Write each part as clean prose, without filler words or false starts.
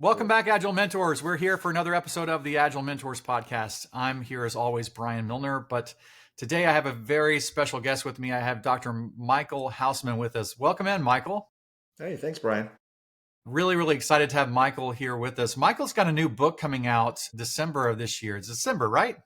Welcome back, Agile Mentors. We're here for another episode of the Agile Mentors Podcast. I'm here as always, Brian Milner, but today I have a very special guest with me. I have Dr. Michael Housman with us. Welcome in, Michael. Hey, thanks, Brian. Really excited to have Michael here with us. Michael's got a new book coming out December of this year. It's December, right?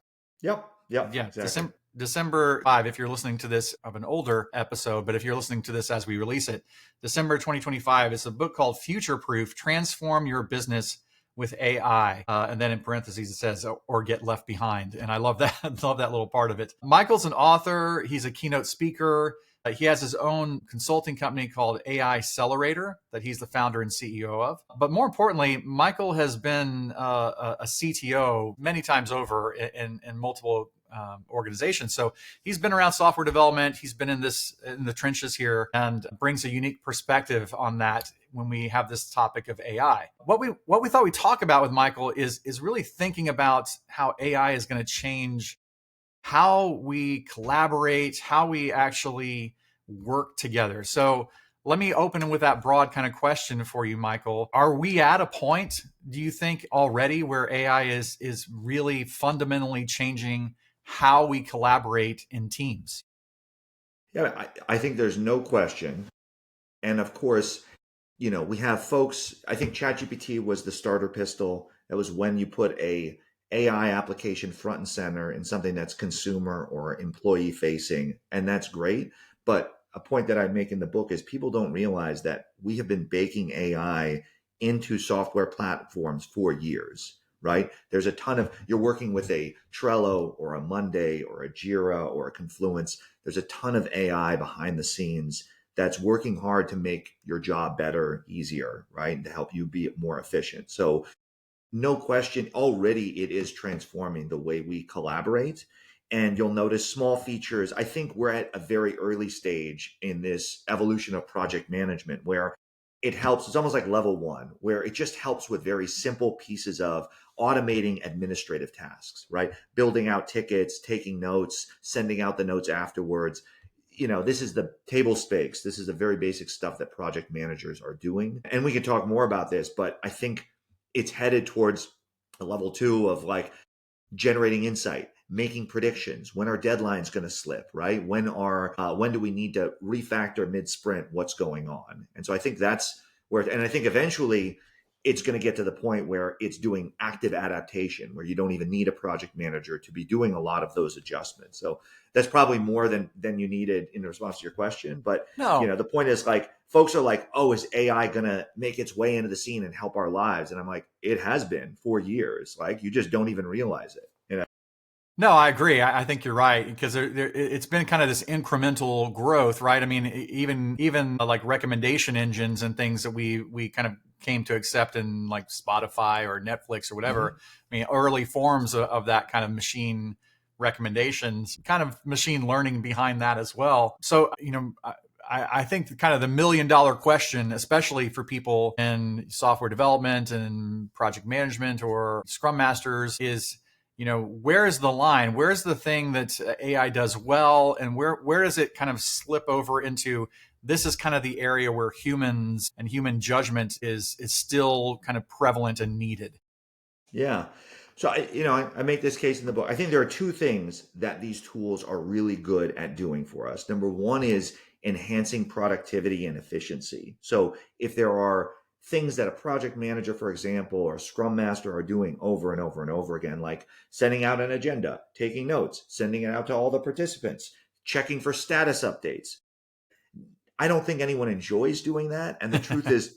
Yep, Yeah, exactly. December 5, if you're listening to this of an older episode, but if you're listening to this as we release it, December 2025, it's a book called Future Proof, Transform Your Business with AI. And then in parentheses, it says, or get left behind. And I love that. I love that little part of it. Michael's an author. He's a keynote speaker. He has his own consulting company called AI Accelerator that he's the founder and CEO of. But more importantly, Michael has been a CTO many times over in multiple organizations. So he's been around software development. He's been in the trenches here and brings a unique perspective on that when we have this topic of AI. What we thought we'd talk about with Michael is really thinking about how AI is going to change how we collaborate, how we actually work together. So let me open with that broad kind of question for you, Michael. Are we at a point, do you think, already where AI is really fundamentally changing how we collaborate in teams? Yeah, I think there's no question. And of course, we have folks, I think ChatGPT was the starter pistol. That was when you put a AI application front and center in something that's consumer or employee facing, and that's great. But a point that I make in the book is people don't realize that we have been baking AI into software platforms for years, right? There's a ton of, you're working with a Trello or a Monday or a Jira or a Confluence. There's a ton of AI behind the scenes that's working hard to make your job better, easier, right? And to help you be more efficient. So no question, already it is transforming the way we collaborate. And you'll notice small features. I think we're at a very early stage in this evolution of project management where it helps. It's almost like level one, where it just helps with very simple pieces of automating administrative tasks, right? Building out tickets, taking notes, sending out the notes afterwards. This is the table stakes. This is the very basic stuff that project managers are doing. And we can talk more about this, but I think it's headed towards a level two of like generating insight, making predictions. When are deadlines going to slip, right? When do we need to refactor mid-sprint what's going on? And so I think that's where, and I think eventually it's going to get to the point where it's doing active adaptation, where you don't even need a project manager to be doing a lot of those adjustments. So that's probably more than you needed in response to your question. But No. the point is, like, folks are like, oh, is AI going to make its way into the scene and help our lives? And I'm like, it has been for years. Like, you just don't even realize it. No, I agree. I think you're right because it's been kind of this incremental growth, right? I mean, even like recommendation engines and things that we kind of came to accept in like Spotify or Netflix or whatever. Mm-hmm. I mean, early forms of that kind of machine recommendations, kind of machine learning behind that as well. So, I think kind of the $1 million question, especially for people in software development and project management or Scrum Masters, is where is the line? Where's the thing that AI does well? And where does it kind of slip over into, this is kind of the area where humans and human judgment is still kind of prevalent and needed? Yeah. So I make this case in the book. I think there are two things that these tools are really good at doing for us. Number one is enhancing productivity and efficiency. So if there are things that a project manager, for example, or a Scrum Master are doing over and over and over again, like sending out an agenda, taking notes, sending it out to all the participants, checking for status updates. I don't think anyone enjoys doing that. And the truth is,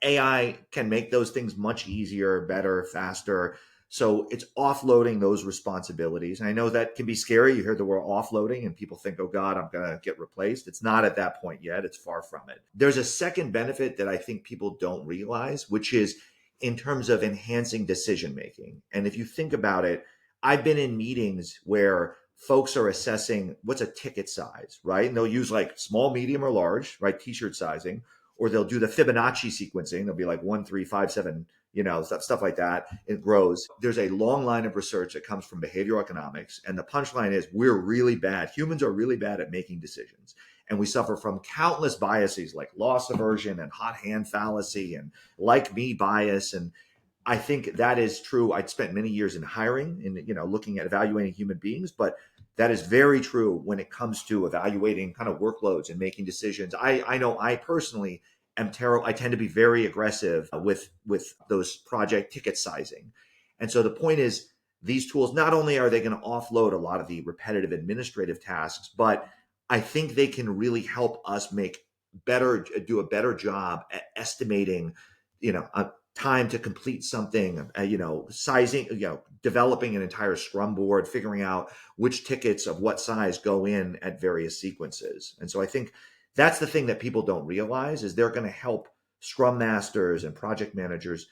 AI can make those things much easier, better, faster. So it's offloading those responsibilities. And I know that can be scary. You hear the word offloading and people think, oh God, I'm going to get replaced. It's not at that point yet. It's far from it. There's a second benefit that I think people don't realize, which is in terms of enhancing decision making. And if you think about it, I've been in meetings where folks are assessing what's a ticket size, right? And they'll use like small, medium, or large, right? T-shirt sizing, or they'll do the Fibonacci sequencing. They'll be like 1, 3, 5, 7, stuff like that. It grows. There's a long line of research that comes from behavioral economics. And the punchline is we're really bad. Humans are really bad at making decisions. And we suffer from countless biases like loss aversion and hot hand fallacy and like me bias. And I think that is true. I'd spent many years in hiring and, looking at evaluating human beings, but that is very true when it comes to evaluating kind of workloads and making decisions. I know I personally am terrible. I tend to be very aggressive with those project ticket sizing. And so the point is, these tools, not only are they going to offload a lot of the repetitive administrative tasks, but I think they can really help us do a better job at estimating, a time to complete something, sizing, developing an entire Scrum board, figuring out which tickets of what size go in at various sequences. And so I think that's the thing that people don't realize is they're going to help Scrum Masters and project managers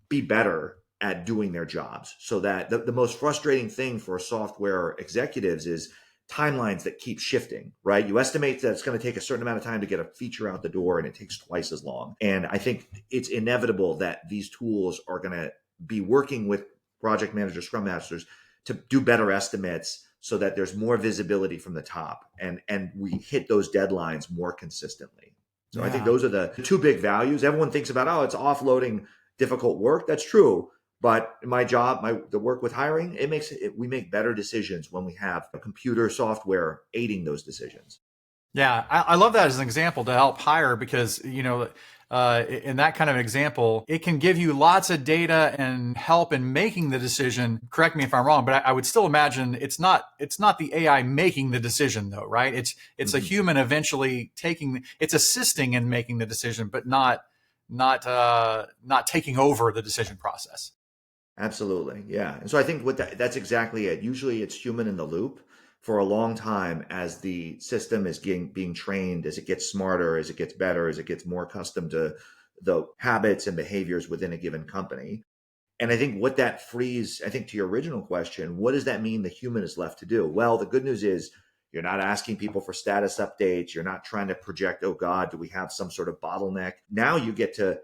be better at doing their jobs. So that the most frustrating thing for software executives is timelines that keep shifting, right? You estimate that it's going to take a certain amount of time to get a feature out the door and it takes twice as long. And I think it's inevitable that these tools are going to be working with project managers, Scrum Masters to do better estimates so that there's more visibility from the top and we hit those deadlines more consistently. So I think those are the two big values. Everyone thinks about, it's offloading difficult work. That's true. But my job, the work with hiring, we make better decisions when we have a computer software aiding those decisions. Yeah, I love that as an example to help hire because, in that kind of example, it can give you lots of data and help in making the decision. Correct me if I'm wrong, but I would still imagine it's not the AI making the decision though, right? It's a human eventually it's assisting in making the decision, but not taking over the decision process. Absolutely. Yeah. And so I think that's exactly it. Usually it's human in the loop for a long time as the system is being trained, as it gets smarter, as it gets better, as it gets more accustomed to the habits and behaviors within a given company. And I think what that frees, I think to your original question, what does that mean the human is left to do? Well, the good news is you're not asking people for status updates. You're not trying to project, oh God, do we have some sort of bottleneck? Now you get to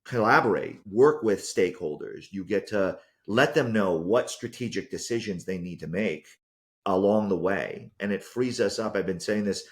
collaborate, work with stakeholders. You get to let them know what strategic decisions they need to make along the way. And it frees us up. I've been saying this,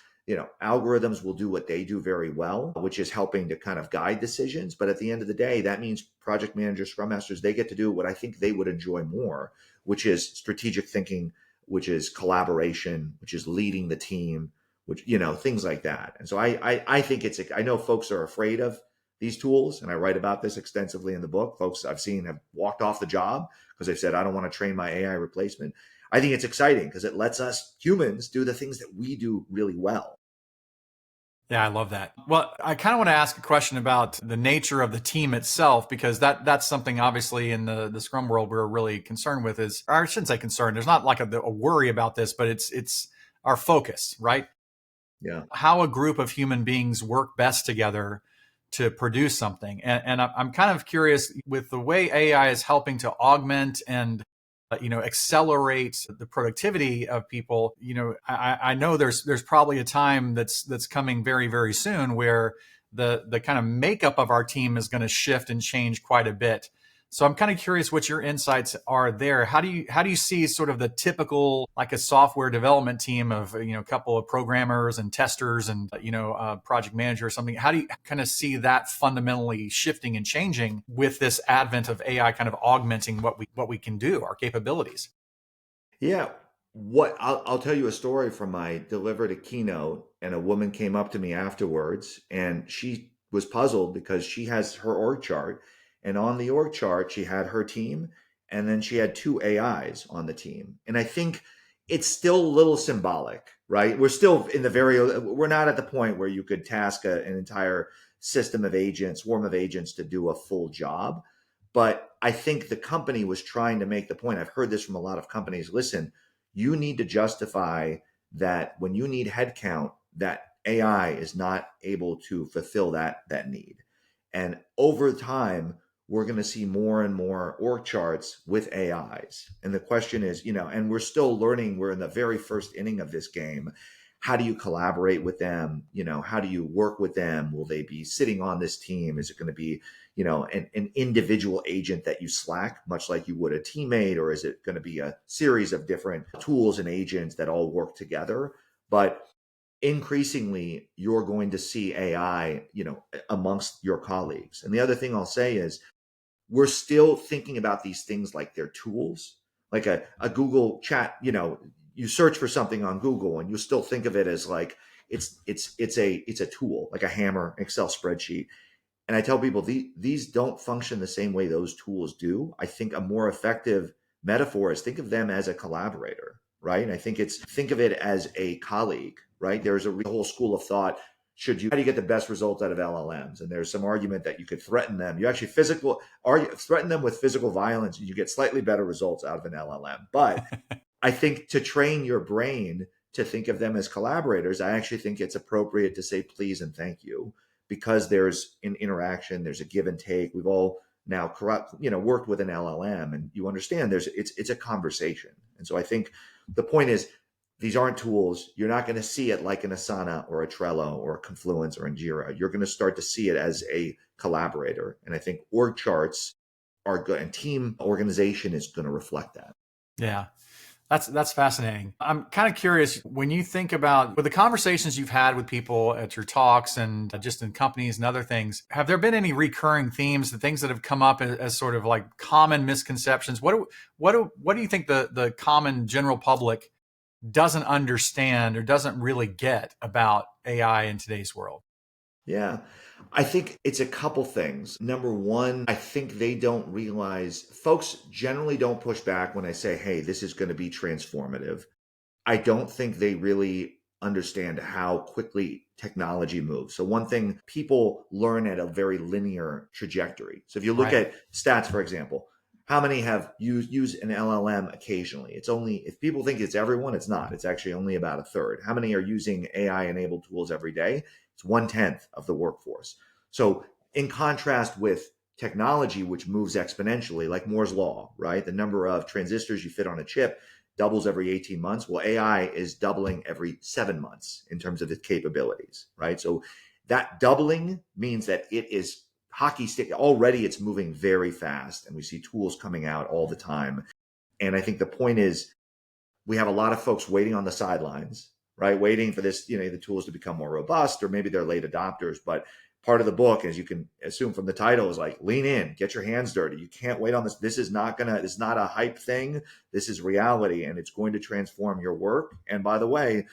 algorithms will do what they do very well, which is helping to kind of guide decisions. But at the end of the day, that means project managers, Scrum Masters, they get to do what I think they would enjoy more, which is strategic thinking, which is collaboration, which is leading the team, which, things like that. And so I think I know folks are afraid of these tools, and I write about this extensively in the book. Folks I've seen have walked off the job because they've said, I don't want to train my AI replacement. I think it's exciting because it lets us humans do the things that we do really well. Yeah, I love that. Well, I kind of want to ask a question about the nature of the team itself, because that's something obviously in the Scrum world we're really concerned with or I shouldn't say concerned. There's not like a worry about this, but it's our focus, right? Yeah. How a group of human beings work best together to produce something. And I'm kind of curious with the way AI is helping to augment and accelerate the productivity of people. I know there's probably a time that's coming very, very soon where the kind of makeup of our team is going to shift and change quite a bit. So I'm kind of curious what your insights are there. How do you see sort of the typical, like a software development team of, a couple of programmers and testers and, project manager or something? How do you kind of see that fundamentally shifting and changing with this advent of AI kind of augmenting what we can do, our capabilities? Yeah. I'll tell you a story from I delivered a keynote and a woman came up to me afterwards and she was puzzled because she has her org chart, and on the org chart, she had her team and then she had two AIs on the team. And I think it's still a little symbolic, right? We're not at the point where you could task an entire system of agents, swarm of agents to do a full job. But I think the company was trying to make the point. I've heard this from a lot of companies. Listen, you need to justify that when you need headcount, that AI is not able to fulfill that need. And over time, we're going to see more and more org charts with AIs. And the question is, and we're still learning, we're in the very first inning of this game. How do you collaborate with them? How do you work with them? Will they be sitting on this team? Is it going to be, an individual agent that you Slack, much like you would a teammate? Or is it going to be a series of different tools and agents that all work together? But increasingly, you're going to see AI, amongst your colleagues. And the other thing I'll say is we're still thinking about these things like they're tools, like a Google chat. You search for something on Google and you still think of it as like it's a tool, like a hammer, Excel spreadsheet. And I tell people these don't function the same way those tools do. I think a more effective metaphor is think of them as a collaborator, right? And I think think of it as a colleague, right? There's a whole school of thought. How do you get the best results out of LLMs? And there's some argument that you could threaten them. You actually threaten them with physical violence, and you get slightly better results out of an LLM. But I think to train your brain to think of them as collaborators, I actually think it's appropriate to say please and thank you, because there's an interaction, there's a give and take. We've all now worked with an LLM, and you understand it's a conversation. And so I think the point is, these aren't tools. You're not going to see it like an Asana or a Trello or a Confluence or in Jira. You're going to start to see it as a collaborator. And I think org charts are good, and team organization is going to reflect that. Yeah. That's fascinating. I'm kind of curious, when you think about with the conversations you've had with people at your talks and just in companies and other things, have there been any recurring themes, the things that have come up as sort of like common misconceptions? What do you think the common general public doesn't understand or doesn't really get about AI in today's world? Yeah, I think it's a couple things. Number one, I think they don't realize, folks generally don't push back when I say, hey, this is going to be transformative. I don't think they really understand how quickly technology moves. So one thing, people learn at a very linear trajectory. So if you look at stats, for example, how many have used an LLM occasionally? It's only, if people think it's everyone, it's not. It's actually only about a third. How many are using AI-enabled tools every day? It's 1/10 of the workforce. So in contrast with technology, which moves exponentially, like Moore's law, right? The number of transistors you fit on a chip doubles every 18 months. Well, AI is doubling every 7 months in terms of its capabilities, right? So that doubling means that it is hockey stick. Already it's moving very fast, and we see tools coming out all the time. And I think the point is, we have a lot of folks waiting on the sidelines, right? Waiting for this, the tools to become more robust, or maybe they're late adopters. But part of the book, as you can assume from the title, is like, lean in, get your hands dirty. You can't wait on this. This is not a hype thing. This is reality, and it's going to transform your work. And by the way,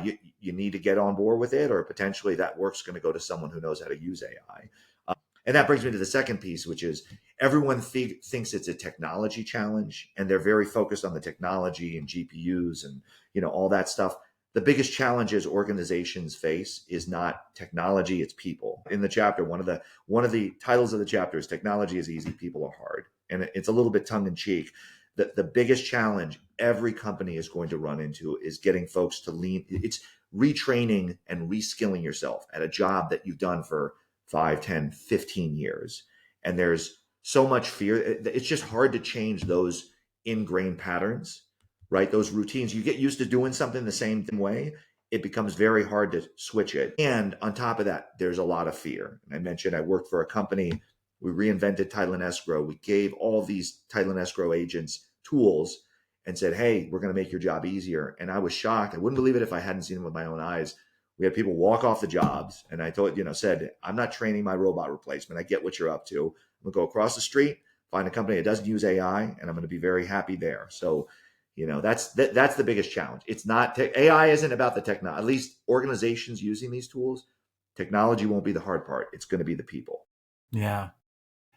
you need to get on board with it, or potentially that work's going to go to someone who knows how to use AI. And that brings me to the second piece, which is everyone thinks it's a technology challenge, and they're very focused on the technology and GPUs and all that stuff. The biggest challenges organizations face is not technology, it's people. In the chapter, one of the titles of the chapter is "Technology is Easy, People Are Hard," and it's a little bit tongue in cheek. The biggest challenge every company is going to run into is getting folks to lean. It's retraining and reskilling yourself at a job that you've done for 5, 10, 15 years. And there's so much fear. It's just hard to change those ingrained patterns, right? Those routines. You get used to doing something the same way, it becomes very hard to switch it. And on top of that, there's a lot of fear. And I mentioned I worked for a company. We reinvented title and escrow. We gave all these title and escrow agents tools and said, hey, we're going to make your job easier. And I was shocked. I wouldn't believe it if I hadn't seen them with my own eyes. We had people walk off the jobs, and I said, I'm not training my robot replacement. I get what you're up to. I'm going to go across the street, find a company that doesn't use AI, and I'm going to be very happy there. So, that's the biggest challenge. It's not AI isn't about the technology. At least organizations using these tools, technology won't be the hard part. It's going to be the people. Yeah.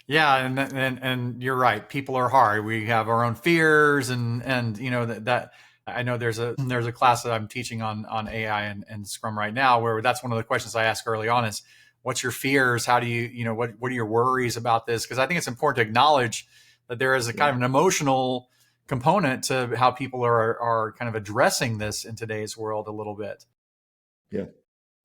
Yeah, and you're right. People are hard. We have our own fears, and that I know there's a class that I'm teaching on AI and Scrum right now, where that's one of the questions I ask early on is, what's your fears? How do you what are your worries about this? Because I think it's important to acknowledge that there is a kind of an emotional component to how people are kind of addressing this in today's world a little bit. Yeah.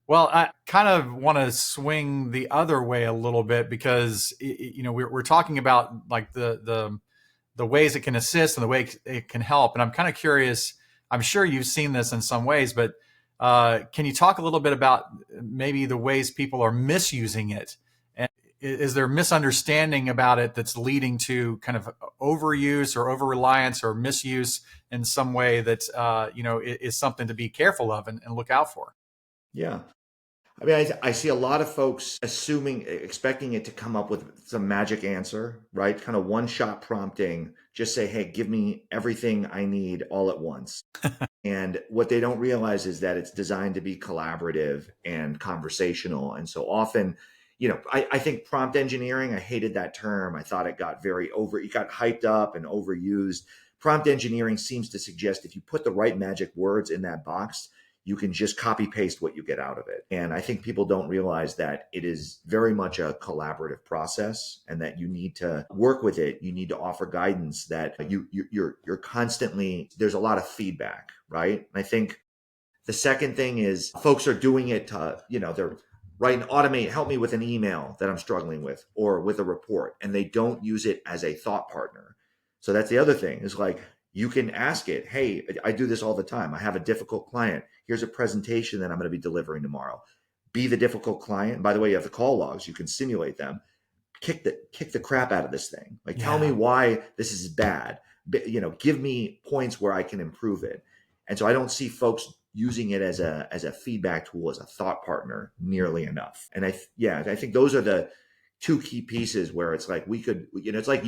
Well, I kind of want to swing the other way a little bit, because we're talking about like the ways it can assist and the way it can help, and I'm kind of curious. I'm sure you've seen this in some ways, but can you talk a little bit about maybe the ways people are misusing it? And is there misunderstanding about it that's leading to kind of overuse or over-reliance or misuse in some way that is something to be careful of and look out for? Yeah. I mean, I see a lot of folks expecting it to come up with some magic answer, right? Kind of one shot prompting, just say, hey, give me everything I need all at once. And what they don't realize is that it's designed to be collaborative and conversational. And so often, I think prompt engineering, I hated that term. I thought it got it got hyped up and overused. Prompt engineering seems to suggest if you put the right magic words in that box, you can just copy paste what you get out of it. And I think people don't realize that it is very much a collaborative process and that you need to work with it. You need to offer guidance that you're constantly, there's a lot of feedback, right? And I think the second thing is folks are doing it to, they're writing automate, help me with an email that I'm struggling with or with a report, and they don't use it as a thought partner. So that's the other thing is like, you can ask it, hey, I do this all the time. I have a difficult client. Here's a presentation that I'm going to be delivering tomorrow. Be the difficult client. And by the way, you have the call logs. You can simulate them. Kick the crap out of this thing. Like, tell me why this is bad. Give me points where I can improve it. And so I don't see folks using it as a feedback tool, as a thought partner nearly enough. And I think those are the two key pieces where it's like we could, it's like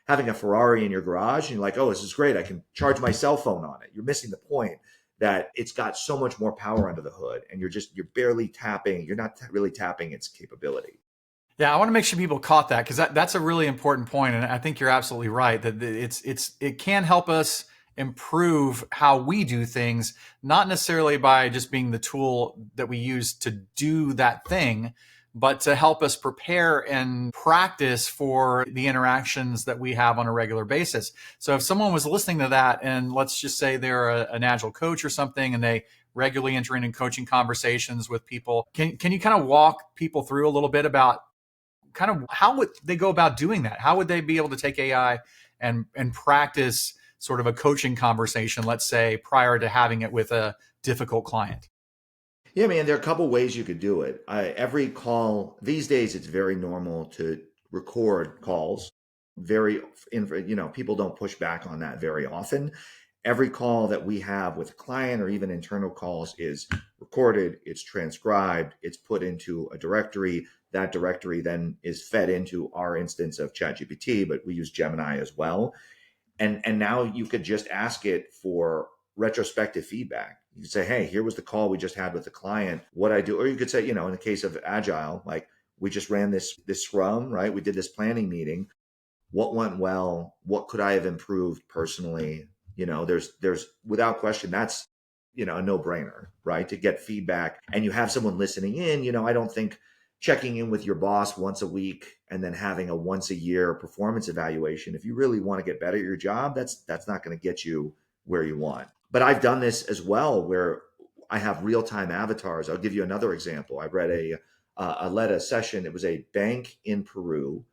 having a Ferrari in your garage and you're like, oh, this is great. I can charge my cell phone on it. You're missing the point that it's got so much more power under the hood and you're barely tapping. You're not really tapping its capability. Yeah, I want to make sure people caught that because that's a really important point, and I think you're absolutely right that it can help us improve how we do things, not necessarily by just being the tool that we use to do that thing, but to help us prepare and practice for the interactions that we have on a regular basis. So if someone was listening to that, and let's just say they're an Agile coach or something, and they regularly enter into coaching conversations with people, can you kind of walk people through a little bit about kind of how would they go about doing that? How would they be able to take AI and practice sort of a coaching conversation, let's say, prior to having it with a difficult client? Yeah, man, there are a couple ways you could do it. Every call these days, it's very normal to record calls. People don't push back on that very often. Every call that we have with a client or even internal calls is recorded, it's transcribed, it's put into a directory. That directory then is fed into our instance of ChatGPT, but we use Gemini as well. And now you could just ask it for retrospective feedback. You could say, hey, here was the call we just had with the client. What I do, or you could say, in the case of Agile, like we just ran this Scrum, right? We did this planning meeting. What went well? What could I have improved personally? There's without question, that's, a no-brainer, right? To get feedback and you have someone listening in, I don't think checking in with your boss once a week and then having a once a year performance evaluation, if you really want to get better at your job, that's not going to get you where you want. But I've done this as well where I have real-time avatars. I'll give you another example. I read led a session. It was a bank in Peru,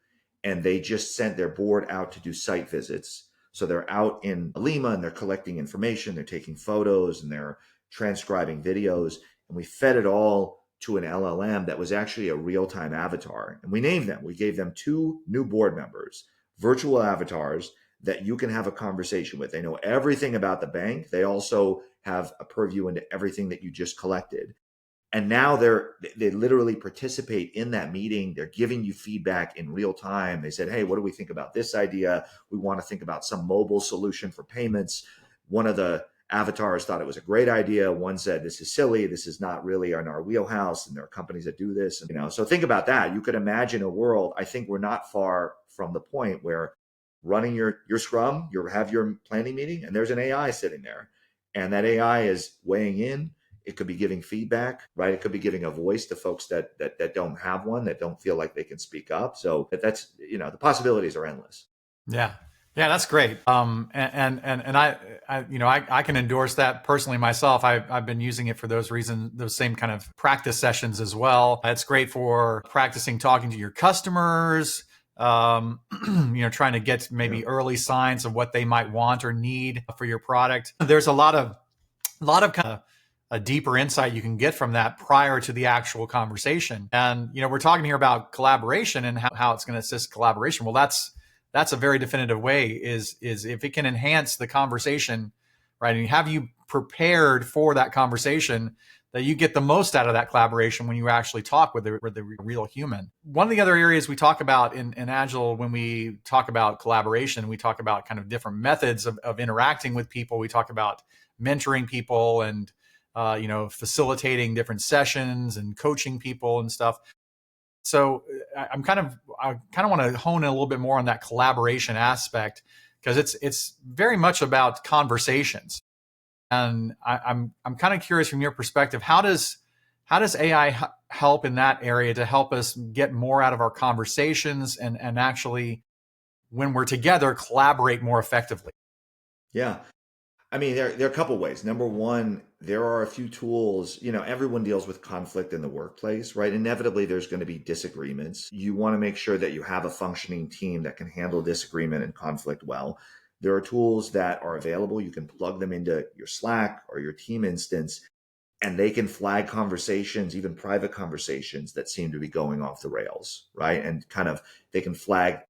and they just sent their board out to do site visits. So they're out in Lima and they're collecting information. They're taking photos and they're transcribing videos. And we fed it all to an LLM that was actually a real-time avatar. And we named them. We gave them 2 new board members, virtual avatars that you can have a conversation with. They know everything about the bank. They also have a purview into everything that you just collected. And now they literally participate in that meeting. They're giving you feedback in real time. They said, hey, what do we think about this idea? We want to think about some mobile solution for payments. One of the avatars thought it was a great idea. One said, this is silly. This is not really in our wheelhouse. And there are companies that do this. And, so think about that. You could imagine a world. I think we're not far from the point where running your Scrum, you have your planning meeting and there's an AI sitting there and that AI is weighing in. It could be giving feedback, right? It could be giving a voice to folks that don't have one, that don't feel like they can speak up. So that's, the possibilities are endless. Yeah. Yeah, that's great. And I can endorse that personally myself. I've been using it for those reasons, those same kind of practice sessions as well. It's great for practicing talking to your customers, trying to get maybe early signs of what they might want or need for your product. There's a lot of kind of a deeper insight you can get from that prior to the actual conversation. And, we're talking here about collaboration and how it's going to assist collaboration. Well, that's a very definitive way is if it can enhance the conversation, right? And have you prepared for that conversation, that you get the most out of that collaboration when you actually talk with the real human. One of the other areas we talk about in Agile, when we talk about collaboration, we talk about kind of different methods of interacting with people. We talk about mentoring people and facilitating different sessions and coaching people and stuff. So I kind of want to hone in a little bit more on that collaboration aspect, because it's very much about conversations. And I'm kind of curious from your perspective, how does AI help in that area to help us get more out of our conversations and actually, when we're together, collaborate more effectively? Yeah. I mean, there are a couple ways. Number one, there are a few tools. Everyone deals with conflict in the workplace, right? Inevitably, there's going to be disagreements. You want to make sure that you have a functioning team that can handle disagreement and conflict well. There are tools that are available. You can plug them into your Slack or your team instance, and they can flag conversations, even private conversations that seem to be going off the rails, right? And they can flag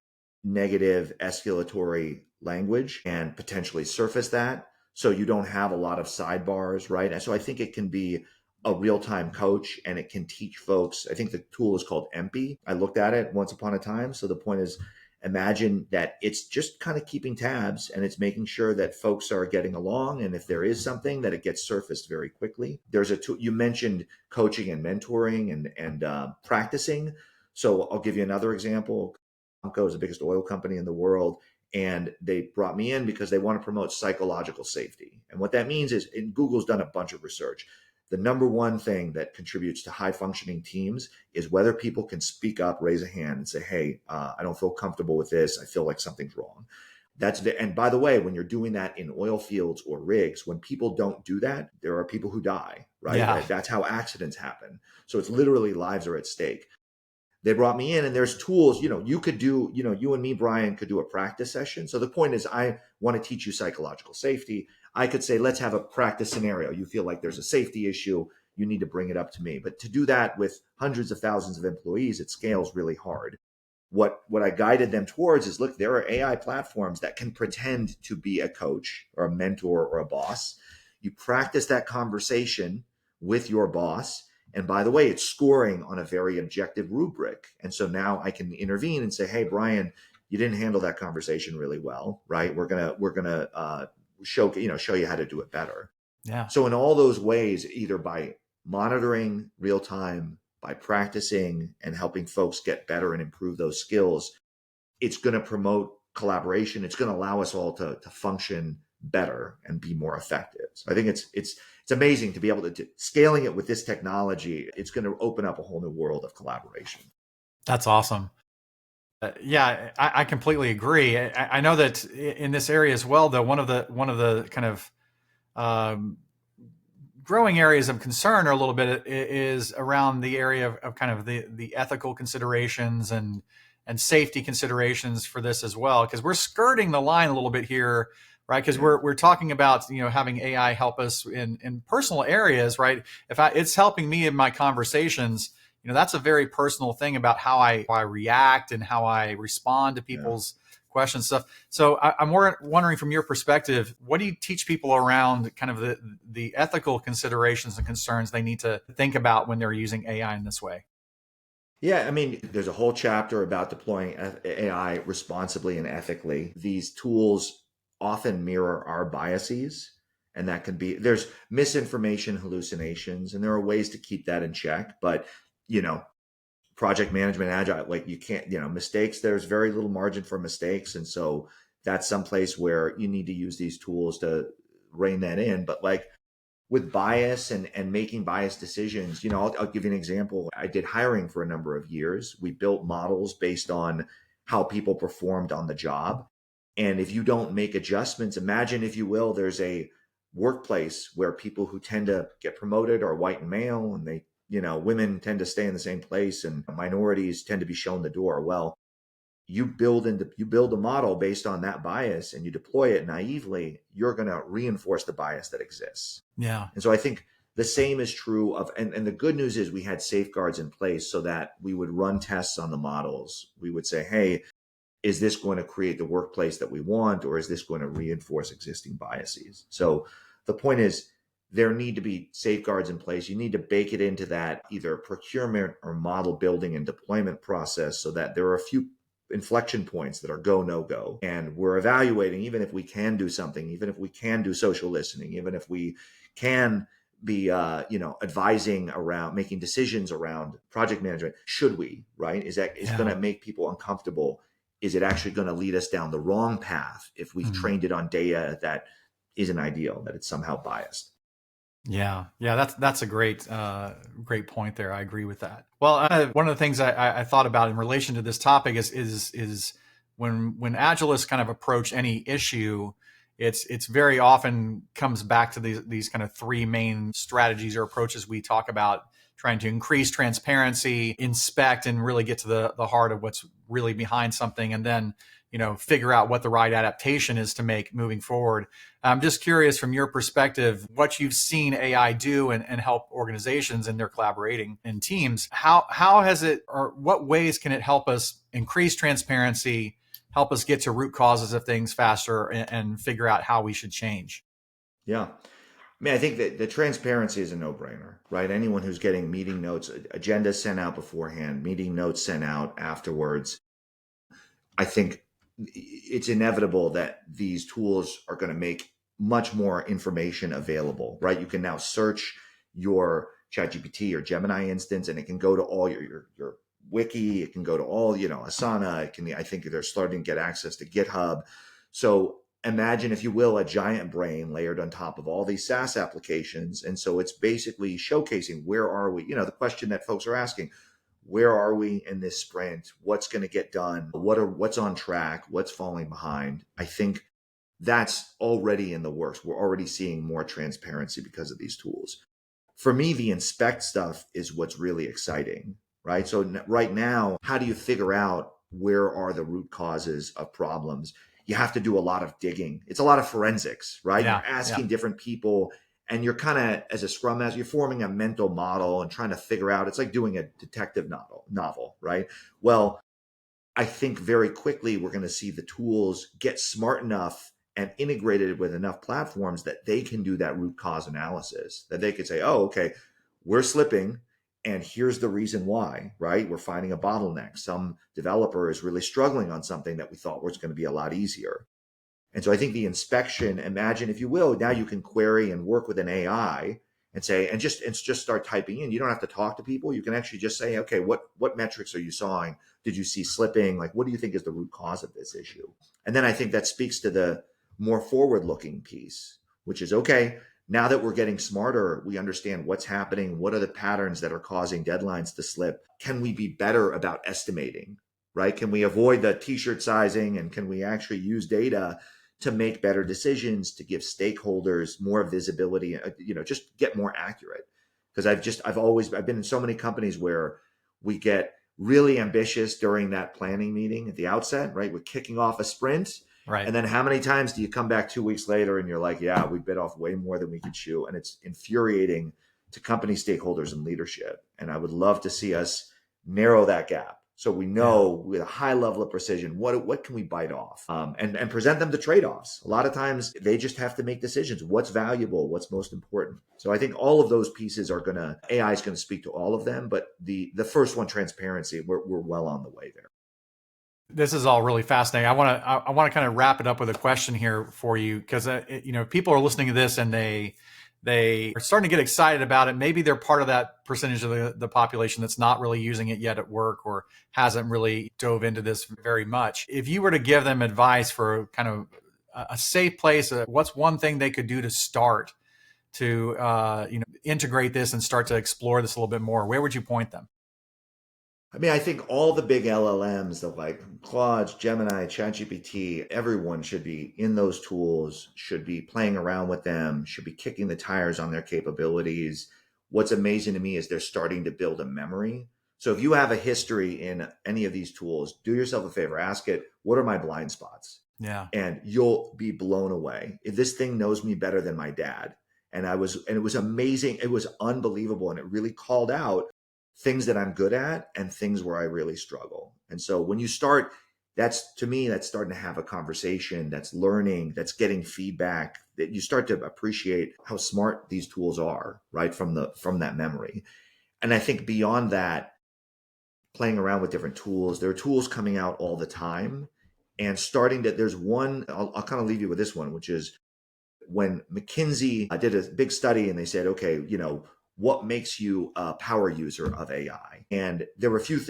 negative escalatory language and potentially surface that, so you don't have a lot of sidebars, right? And so I think it can be a real-time coach, and it can teach folks. I think the tool is called EMPI. I looked at it once upon a time. So the point is, imagine that it's just kind of keeping tabs, and it's making sure that folks are getting along. And if there is something, that it gets surfaced very quickly. There's a tool, you mentioned coaching and mentoring and practicing. So I'll give you another example. Aramco is the biggest oil company in the world. And they brought me in because they want to promote psychological safety. And what that means is, and Google's done a bunch of research, the number one thing that contributes to high functioning teams is whether people can speak up, raise a hand, and say, hey, I don't feel comfortable with this. I feel like something's wrong. And by the way, when you're doing that in oil fields or rigs, when people don't do that, there are people who die, right? Yeah. That's how accidents happen. So it's literally lives are at stake. They brought me in, and there's tools, you could do, you and me, Brian, could do a practice session. So the point is, I want to teach you psychological safety. I could say, let's have a practice scenario. You feel like there's a safety issue. You need to bring it up to me. But to do that with hundreds of thousands of employees, it scales really hard. What I guided them towards is, look, there are AI platforms that can pretend to be a coach or a mentor or a boss. You practice that conversation with your boss. And by the way, it's scoring on a very objective rubric. And so now I can intervene and say, hey, Brian, you didn't handle that conversation really well, right? We're gonna show you how to do it better. Yeah. So in all those ways, either by monitoring real time, by practicing and helping folks get better and improve those skills, it's going to promote collaboration. It's going to allow us all to function better and be more effective. So I think it's amazing to be able to scaling it with this technology. It's going to open up a whole new world of collaboration. That's awesome. Yeah, I completely agree. I know that in this area as well, though, one of the kind of growing areas of concern are a little bit is around the area of kind of the ethical considerations and safety considerations for this as well, because we're skirting the line a little bit here, right? Because we're talking about having AI help us in personal areas, right? If it's helping me in my conversations, that's a very personal thing about how I react and how I respond to people's questions stuff. So I'm more wondering, from your perspective, what do you teach people around kind of the ethical considerations and concerns they need to think about when they're using AI in this way? Yeah, I mean, there's a whole chapter about deploying AI responsibly and ethically. These tools often mirror our biases, and that can be, there's misinformation, hallucinations, and there are ways to keep that in check. But, project management, agile, like you can't, mistakes, there's very little margin for mistakes. And so that's someplace where you need to use these tools to rein that in. But like, with bias and making biased decisions, I'll give you an example. I did hiring for a number of years. We built models based on how people performed on the job. And if you don't make adjustments, imagine, if you will, there's a workplace where people who tend to get promoted are white and male, and they, women tend to stay in the same place, and minorities tend to be shown the door. Well, you build a model based on that bias, and you deploy it naively, you're going to reinforce the bias that exists. Yeah. And so I think the same is true of, and the good news is we had safeguards in place so that we would run tests on the models. We would say, hey, is this going to create the workplace that we want, or is this going to reinforce existing biases? So the point is, there need to be safeguards in place. You need to bake it into that either procurement or model building and deployment process so that there are a few inflection points that are go, no go. And we're evaluating, even if we can do something, even if we can do social listening, even if we can be, advising around making decisions around project management. Should we, right? Is going to make people uncomfortable? Is it actually going to lead us down the wrong path if we've trained it on data that isn't ideal, that it's somehow biased? Yeah. That's a great point there. I agree with that. Well, one of the things I thought about in relation to this topic is when agilists kind of approach any issue, it's very often comes back to these kind of three main strategies or approaches we talk about: trying to increase transparency, inspect, and really get to the heart of what's really behind something, and then figure out what the right adaptation is to make moving forward. I'm just curious, from your perspective, what you've seen AI do and help organizations in their collaborating in teams. How has it, or what ways can it help us increase transparency, help us get to root causes of things faster, and figure out how we should change? Yeah. I think that the transparency is a no-brainer, right? Anyone who's getting meeting notes, agendas sent out beforehand, meeting notes sent out afterwards, I think it's inevitable that these tools are going to make much more information available, right? You can now search your ChatGPT or Gemini instance, and it can go to all your wiki. It can go to all, Asana. I think they're starting to get access to GitHub. So imagine, if you will, a giant brain layered on top of all these SaaS applications. And so it's basically showcasing, where are we? The question that folks are asking: where are we in this sprint? What's going to get done? What's on track? What's falling behind? I think that's already in the works. We're already seeing more transparency because of these tools. For me, the inspect stuff is what's really exciting, right? So right now, how do you figure out where are the root causes of problems? You have to do a lot of digging. It's a lot of forensics, right? Yeah, You're asking different people, and you're kind of, as a Scrum Master, you're forming a mental model and trying to figure out. It's like doing a detective novel, right? Well, I think very quickly we're going to see the tools get smart enough and integrated with enough platforms that they can do that root cause analysis, that they could say, oh, okay, we're slipping, and here's the reason why, right? We're finding a bottleneck. Some developer is really struggling on something that we thought was going to be a lot easier. And so I think the inspection, imagine, if you will, now you can query and work with an AI and say, and just start typing in. You don't have to talk to people. You can actually just say, okay, what metrics are you sawing? Did you see slipping? Like, what do you think is the root cause of this issue? And then I think that speaks to the more forward-looking piece, which is, okay, now that we're getting smarter, we understand what's happening. What are the patterns that are causing deadlines to slip? Can we be better about estimating, right? Can we avoid the t-shirt sizing, and can we actually use data to make better decisions, to give stakeholders more visibility, just get more accurate? Because I've been in so many companies where we get really ambitious during that planning meeting at the outset, right? We're kicking off a sprint. Right. And then how many times do you come back 2 weeks later and you're like, yeah, we bit off way more than we could chew? And it's infuriating to company stakeholders and leadership. And I would love to see us narrow that gap, so we know with a high level of precision, what can we bite off, and present them the trade-offs. A lot of times they just have to make decisions. What's valuable? What's most important? So I think all of those pieces AI is going to speak to all of them. But the first one, transparency, we're well on the way there. This is all really fascinating. I want to kind of wrap it up with a question here for you, because people are listening to this and they are starting to get excited about it. Maybe they're part of that percentage of the population that's not really using it yet at work, or hasn't really dove into this very much. If you were to give them advice for kind of a safe place, what's one thing they could do to start to integrate this and start to explore this a little bit more, where would you point them? I think all the big LLMs, like Claude, Gemini, ChatGPT, everyone should be in those tools, should be playing around with them, should be kicking the tires on their capabilities. What's amazing to me is they're starting to build a memory. So if you have a history in any of these tools, do yourself a favor, ask it, what are my blind spots? Yeah. And you'll be blown away. If this thing knows me better than my dad. And it was amazing. It was unbelievable. And it really called out things that I'm good at and things where I really struggle. And so when you start that's, to me, that's starting to have a conversation, that's learning, that's getting feedback, that you start to appreciate how smart these tools are, right? From that memory. And I think beyond that, playing around with different tools, there are tools coming out all the time, and there's one, I'll kind of leave you with this one, which is when McKinsey did a big study and they said, okay, what makes you a power user of AI? And there were a few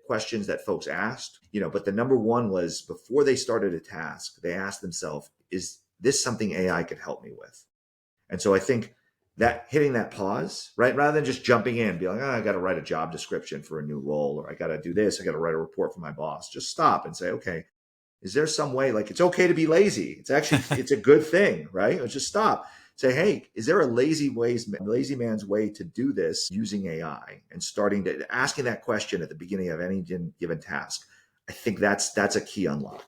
questions that folks asked, but the number one was, before they started a task, they asked themselves, is this something AI could help me with? And so I think that hitting that pause, right? Rather than just jumping in, be like, I got to write a job description for a new role, or I got to do this, I got to write a report for my boss. Just stop and say, okay, is there some way, like, it's okay to be lazy? It's actually, it's a good thing, right? Or just stop. Say, hey, is there a lazy man's way to do this using AI? And asking that question at the beginning of any given task. I think that's a key unlock.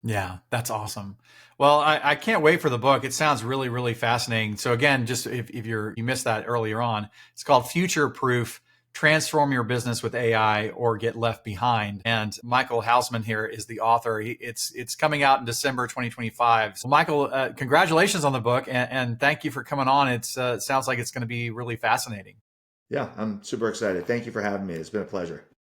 Yeah, that's awesome. Well, I can't wait for the book. It sounds really, really fascinating. So again, just if you missed that earlier on, it's called Future Proof: Transform Your Business with AI or Get Left Behind. And Michael Housman here is the author. It's coming out in December 2025. So Michael, congratulations on the book, and thank you for coming on. It sounds like it's going to be really fascinating. Yeah, I'm super excited. Thank you for having me. It's been a pleasure.